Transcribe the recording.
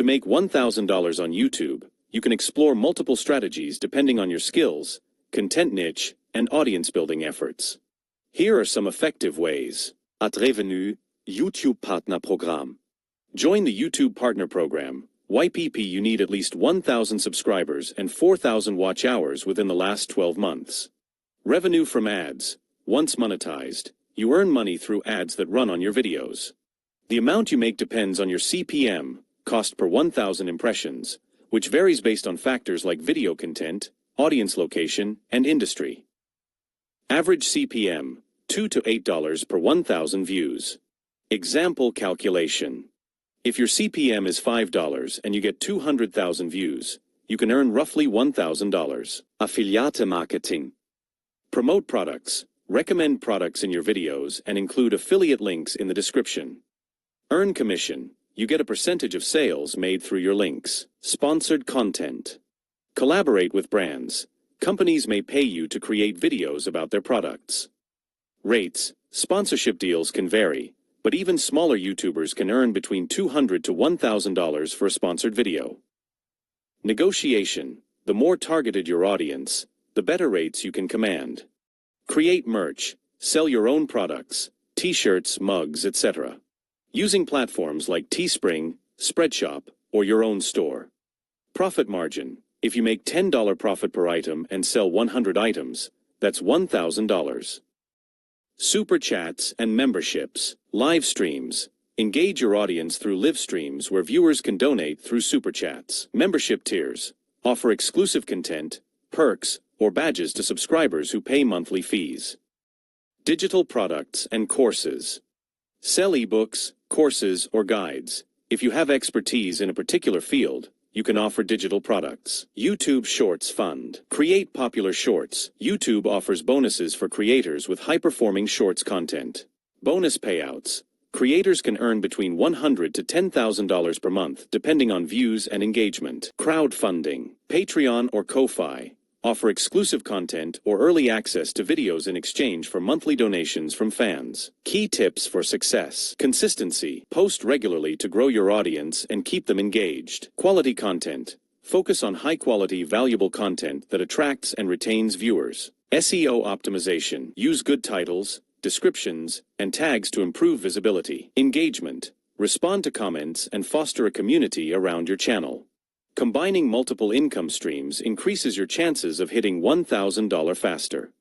make $1,000 on YouTube, you can explore multiple strategies depending on your skills, content niche, and audience building efforts. Here are some effective ways. At Revenu, YouTube Partner Programm. Join the YouTube Partner Program. YPP, you need at least 1,000 subscribers and 4,000 watch hours within the last 12 months. Revenue from ads. Once monetized, you earn money through ads that run on your videos. The amount you make depends on your CPM, cost per 1,000 impressions, which varies based on factors like video content, audience location, and industry. Average CPM, $2 to $8 per 1,000 views. Example calculation. If your CPM is $5 and you get 200,000 views, you can earn roughly $1,000. Affiliate marketing. Promote products. Recommend products in your videos and include affiliate links in the description. Earn commission. You get a percentage of sales made through your links. Sponsored content. Collaborate with brands. Companies may pay you to create videos about their products. Rates. Sponsorship deals can vary, but even smaller YouTubers can earn between $200 to $1,000 for a sponsored video. Negotiation. The more targeted your audience, the better rates you can command. Create merch. Sell your own products, t-shirts, mugs, etc. Using platforms like Teespring, Spreadshop, or your own store. Profit margin. If you make $10 profit per item and sell 100 items, that's $1,000. Super chats and memberships. Live streams. Engage your audience through live streams where viewers can donate through super chats. Membership tiers. Offer exclusive content, perks, or badges to subscribers who pay monthly fees. Digital products and courses. Sell ebooks, courses, or guides. If you have expertise in a particular field, you can offer digital products. YouTube Shorts Fund. Create popular shorts. YouTube offers bonuses for creators with high-performing shorts content. Bonus payouts. Creators can earn between $100 to $10,000 per month, depending on views and engagement. Crowdfunding. Patreon or Ko-Fi. Offer exclusive content or early access to videos in exchange for monthly donations from fans. Key tips for success. Consistency. Post regularly to grow your audience and keep them engaged. Quality content. Focus on high-quality, valuable content that attracts and retains viewers. SEO optimization. Use good titles, descriptions, and tags to improve visibility. Engagement. Respond to comments and foster a community around your channel. Combining multiple income streams increases your chances of hitting $1,000 faster.